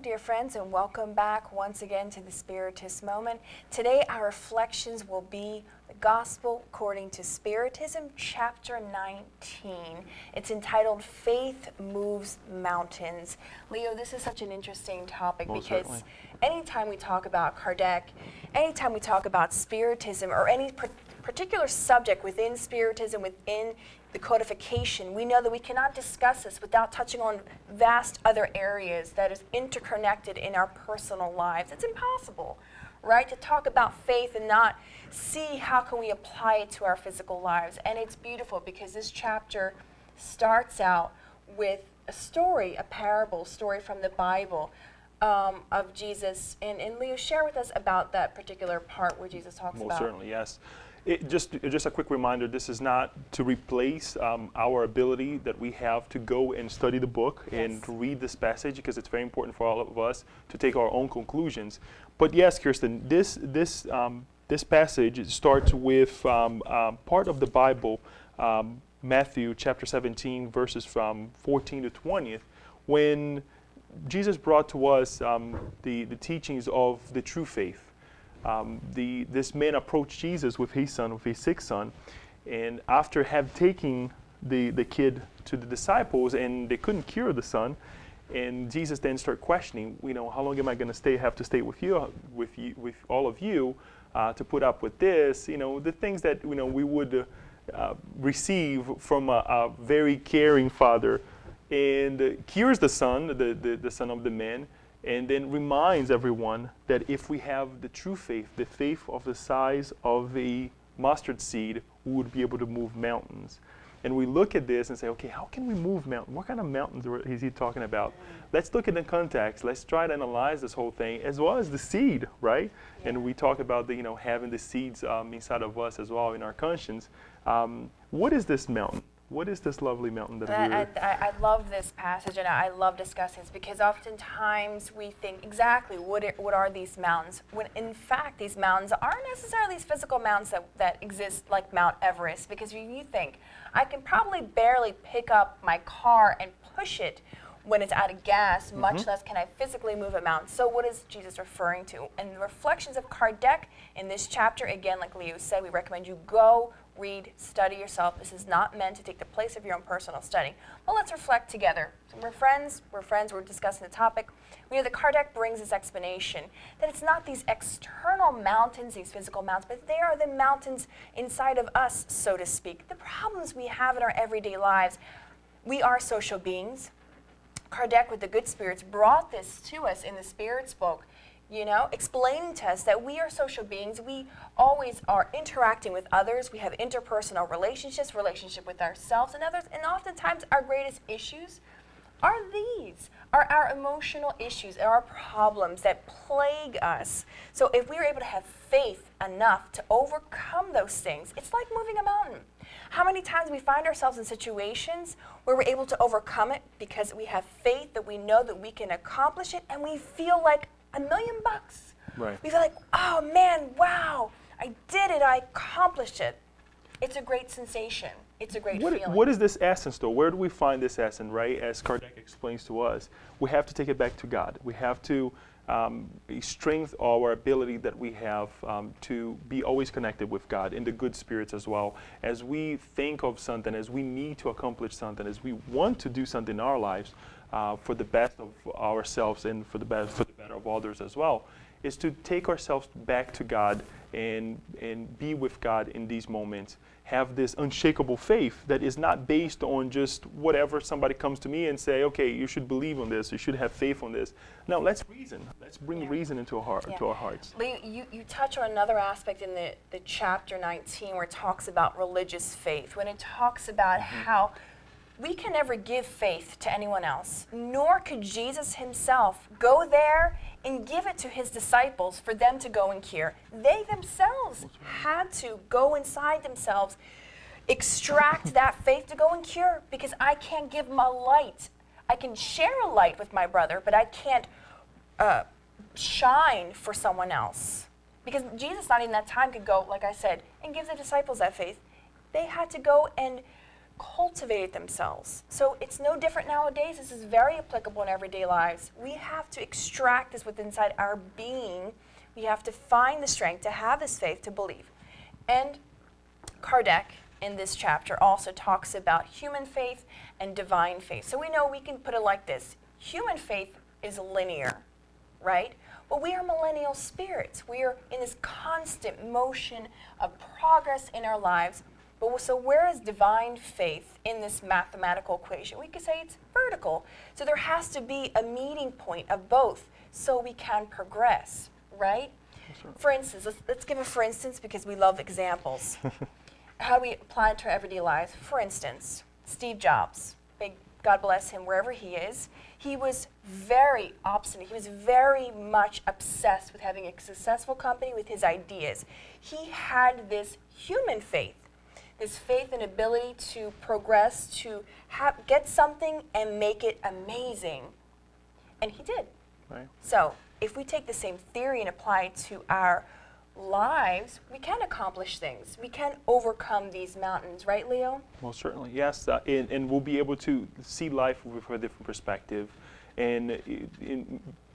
dear friends, and welcome back once again to the Spiritist Moment. Today, our reflections will be the Gospel according to Spiritism, chapter 19. It's entitled, Faith Moves Mountains. Leo, this is such an interesting topic because anytime we talk about Kardec, anytime we talk about Spiritism or any particular subject within Spiritism, within the codification, we know that we cannot discuss this without touching on vast other areas that is interconnected in our personal lives. It's impossible, right, to talk about faith and not see how can we apply it to our physical lives. And it's beautiful because this chapter starts out with a story, a parable story from the Bible of Jesus. And Leo, share with us about that particular part where Jesus talks about. Most certainly, yes. Just a quick reminder, this is not to replace our ability that we have to go and study the book and to read this passage, because it's very important for all of us to take our own conclusions. But yes, Kirsten, this passage starts with part of the Bible, Matthew chapter 17, verses from 14 to 20, when Jesus brought to us the teachings of the true faith. This man approached Jesus with his sick son, and after have taken the kid to the disciples, and they couldn't cure the son, and Jesus then started questioning, how long am I going to have to stay with all of you, to put up with this, the things that we would receive from a very caring father, and cures the son, the son of the man. And then reminds everyone that if we have the true faith, the faith of the size of a mustard seed, we would be able to move mountains. And we look at this and say, okay, how can we move mountains? What kind of mountains is he talking about? Let's look at the context. Let's try to analyze this whole thing, as well as the seed, right? Yeah. And we talk about having the seeds inside of us as well in our conscience. What is this mountain? What is this lovely mountain that I love this passage, and I love discussing this, because oftentimes we think exactly what are these mountains, when in fact these mountains aren't necessarily these physical mountains that exist like Mount Everest, because you think, I can probably barely pick up my car and push it when it's out of gas, much less can I physically move a mountain. So what is Jesus referring to? And the reflections of Kardec in this chapter, again, like Leo said, we recommend you go read, study yourself. This is not meant to take the place of your own personal study. But let's reflect together. So we're friends, we're discussing the topic. We know that Kardec brings this explanation that it's not these external mountains, these physical mountains, but they are the mountains inside of us, so to speak. The problems we have in our everyday lives. We are social beings. Kardec, with the good spirits, brought this to us in the Spirit's book, explaining to us that we are social beings. We always are interacting with others. We have interpersonal relationships, relationship with ourselves and others, and oftentimes our greatest issues are our emotional issues, our problems that plague us. So if we are able to have faith enough to overcome those things, it's like moving a mountain. How many times we find ourselves in situations where we're able to overcome it because we have faith that we know that we can accomplish it, and we feel like $1 million. Right. We feel like, oh man, wow, I did it, I accomplished it. It's a great sensation. It's a great feeling. What is this essence, though? Where do we find this essence, right? As Kardec explains to us, we have to take it back to God. We have to strengthen our ability that we have to be always connected with God in the good spirits as well. As we think of something, as we need to accomplish something, as we want to do something in our lives for the best of ourselves and for the better of others as well, is to take ourselves back to God and be with God in these moments. Have this unshakable faith that is not based on just whatever somebody comes to me and say, okay, you should believe on this, you should have faith on this. No, let's reason. Let's bring reason into our hearts. Lee, you touch on another aspect in the chapter 19 where it talks about religious faith, when it talks about how we can never give faith to anyone else, nor could Jesus himself go there and give it to his disciples for them to go and cure. They themselves had to go inside themselves, extract that faith to go and cure, because I can't give my light. I can share a light with my brother, but I can't shine for someone else. Because Jesus, not in that time, could go, like I said, and give the disciples that faith. They had to go and cultivated themselves. So it's no different nowadays. This is very applicable in everyday lives. We have to extract this within inside our being. We have to find the strength to have this faith to believe. And Kardec in this chapter also talks about human faith and divine faith. So we know we can put it like this. Human faith is linear, right? But we are millennial spirits. We are in this constant motion of progress in our lives. But so where is divine faith in this mathematical equation? We could say it's vertical. So there has to be a meeting point of both so we can progress, right? Sure. For instance, let's give a for instance because we love examples. How do we apply it to our everyday lives? For instance, Steve Jobs, big God bless him wherever he is, he was very obstinate. He was very much obsessed with having a successful company with his ideas. He had this human faith, this faith and ability to progress, to get something and make it amazing. And he did. Right. So if we take the same theory and apply it to our lives, we can accomplish things. We can overcome these mountains, right, Leo? Most certainly, yes. And we'll be able to see life with a different perspective. And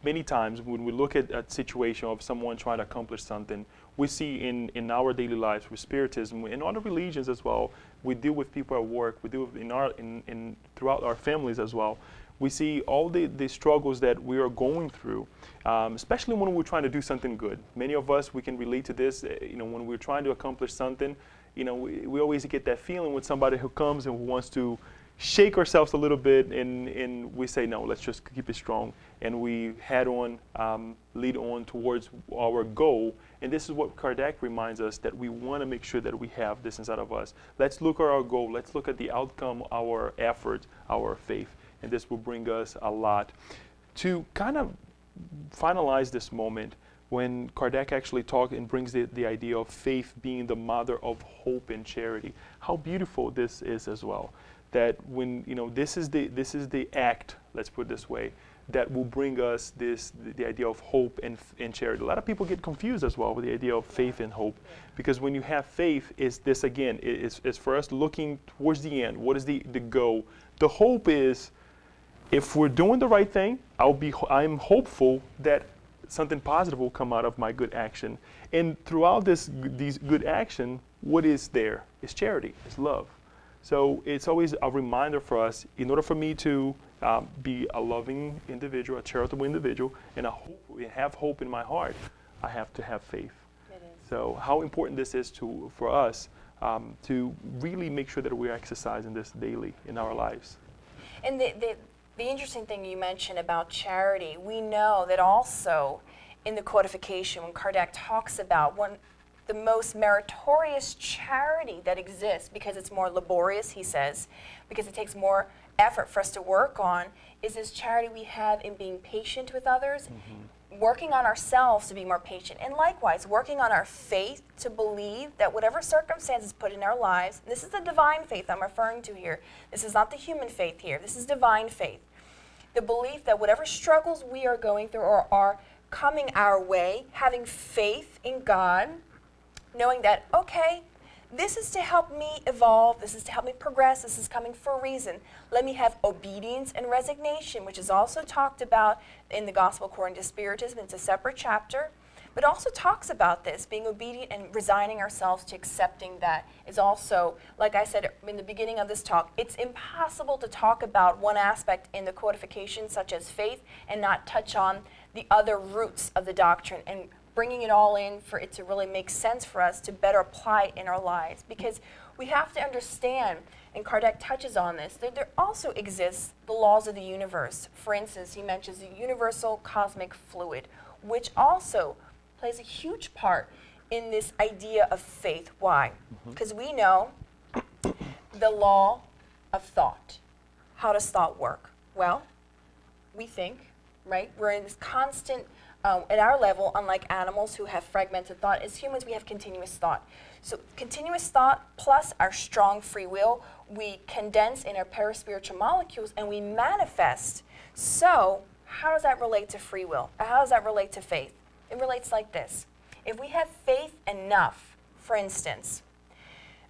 many times when we look at a situation of someone trying to accomplish something, we see in our daily lives with Spiritism, in other religions as well, we deal with people at work, we deal with throughout our families as well. We see all the struggles that we are going through, especially when we're trying to do something good. Many of us, we can relate to this, when we're trying to accomplish something, we always get that feeling with somebody who comes and who wants to shake ourselves a little bit, and we say, no, let's just keep it strong. And we lead on towards our goal. And this is what Kardec reminds us, that we want to make sure that we have this inside of us. Let's look at our goal. Let's look at the outcome, our effort, our faith. And this will bring us a lot. To kind of finalize this moment, when Kardec actually talks and brings the idea of faith being the mother of hope and charity, how beautiful this is as well. That when, this is the act, let's put it this way, that will bring us the idea of hope and charity. A lot of people get confused as well with the idea of faith and hope, because when you have faith, is this again, is for us looking towards the end. What is the goal? The hope is, if we're doing the right thing, I'm hopeful that something positive will come out of my good action. And throughout these good action, what is there? It's charity, it's love. So it's always a reminder for us, in order for me to be a loving individual, a charitable individual, and have hope in my heart, I have to have faith. It is. So how important this is for us to really make sure that we're exercising this daily in our lives. And the interesting thing you mentioned about charity, we know that also in the codification, when Kardec talks about the most meritorious charity that exists, because it's more laborious, he says, because it takes more effort for us to work on, is this charity we have in being patient with others, working on ourselves to be more patient, and likewise working on our faith to believe that whatever circumstances put in our lives, this is the divine faith I'm referring to here, this is not the human faith here, this is divine faith, the belief that whatever struggles we are going through or are coming our way, having faith in God, knowing that, okay, this is to help me evolve, this is to help me progress, this is coming for a reason. Let me have obedience and resignation, which is also talked about in the Gospel according to Spiritism. It's a separate chapter, but also talks about this, being obedient and resigning ourselves to accepting that is also, like I said in the beginning of this talk, it's impossible to talk about one aspect in the codification, such as faith, and not touch on the other roots of the doctrine and bringing it all in for it to really make sense for us to better apply it in our lives. Because we have to understand, and Kardec touches on this, that there also exists the laws of the universe. For instance, he mentions the universal cosmic fluid, which also plays a huge part in this idea of faith. Why? Because we know the law of thought. How does thought work? Well, we think, right? We're in this constant at our level, unlike animals who have fragmented thought, as humans we have continuous thought. So continuous thought plus our strong free will, we condense in our paraspiritual molecules and we manifest. So how does that relate to free will? How does that relate to faith? It relates like this. If we have faith enough, for instance,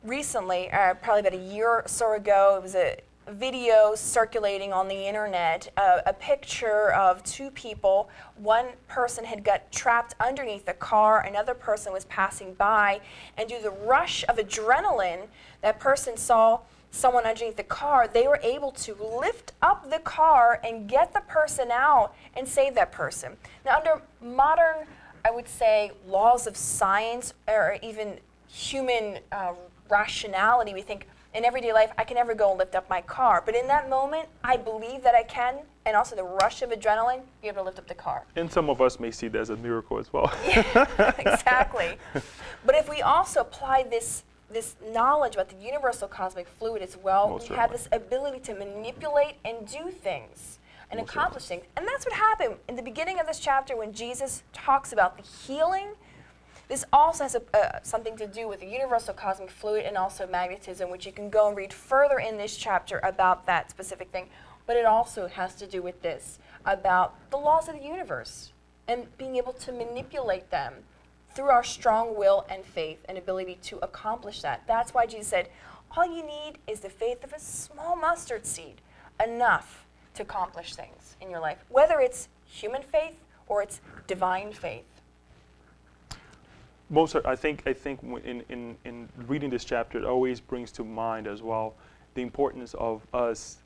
recently, probably about a year or so ago, it was a video circulating on the internet, a picture of two people. One person had got trapped underneath the car, another person was passing by, and due to the rush of adrenaline, that person saw someone underneath the car. They were able to lift up the car and get the person out and save that person. Now, under modern, I would say, laws of science or even human rationality, we think, in everyday life, I can never go and lift up my car. But in that moment, I believe that I can, and also the rush of adrenaline, be able to lift up the car. And some of us may see that as a miracle as well. Yeah, exactly. But if we also apply this knowledge about the universal cosmic fluid as well, Most we have certainly. this ability to manipulate and do things and Most accomplish things. And that's what happened in the beginning of this chapter when Jesus talks about the healing. This also has something to do with the universal cosmic fluid and also magnetism, which you can go and read further in this chapter about that specific thing. But it also has to do with this, about the laws of the universe and being able to manipulate them through our strong will and faith and ability to accomplish that. That's why Jesus said, all you need is the faith of a small mustard seed, enough to accomplish things in your life, whether it's human faith or it's divine faith. I think in reading this chapter, it always brings to mind as well the importance of us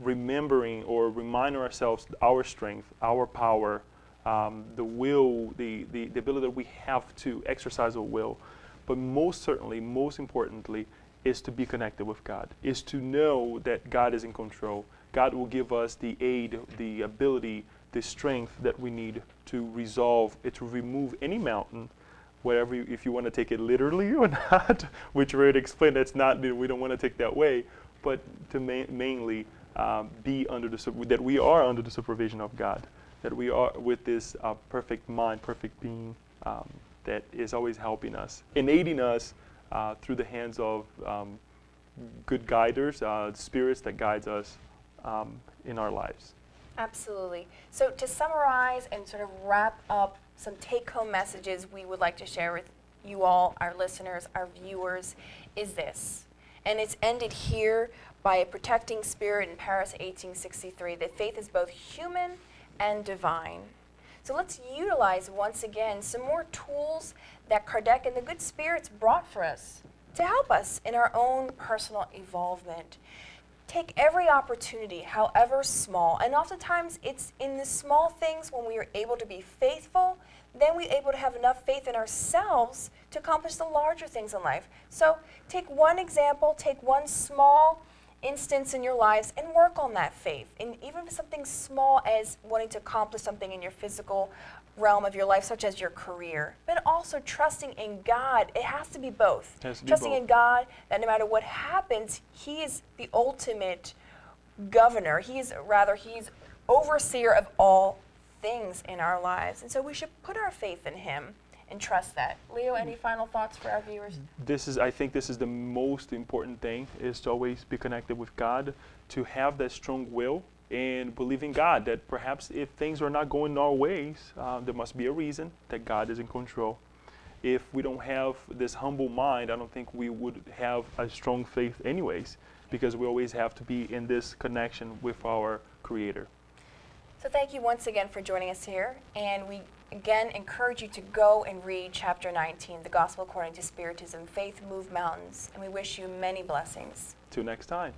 remembering or reminding ourselves our strength, our power, the will, the ability that we have to exercise a will. But most certainly, most importantly, is to be connected with God, is to know that God is in control. God will give us the aid, the ability, the strength that we need to resolve, to remove any mountain, whatever, if you want to take it literally or not, which we already explained, that's not, we don't want to take that way, but to mainly be under that we are under the supervision of God, that we are with this perfect mind, perfect being that is always helping us and aiding us through the hands of good guiders, spirits that guides us in our lives. Absolutely. So to summarize and sort of wrap up some take-home messages we would like to share with you all, our listeners, our viewers, is this. And it's ended here by a protecting spirit in Paris 1863, that faith is both human and divine. So let's utilize once again some more tools that Kardec and the good spirits brought for us to help us in our own personal evolvement. Take every opportunity, however small, and oftentimes it's in the small things when we are able to be faithful, then we're able to have enough faith in ourselves to accomplish the larger things in life. So take one example, take one small instance in your lives and work on that faith. And even if something small as wanting to accomplish something in your physical realm of your life, such as your career, but also trusting in God. It has to be both. Trusting in God that no matter what happens, He is the ultimate governor. He's overseer of all things in our lives. And so we should put our faith in Him and trust that. Leo, any final thoughts for our viewers? I think this is the most important thing, is to always be connected with God, to have that strong will and believe in God that perhaps if things are not going our ways, there must be a reason that God is in control. If we don't have this humble mind, I don't think we would have a strong faith anyways, because we always have to be in this connection with our Creator. So thank you once again for joining us here, and we again encourage you to go and read chapter 19, The Gospel According to Spiritism, Faith Move Mountains, and we wish you many blessings. Till next time.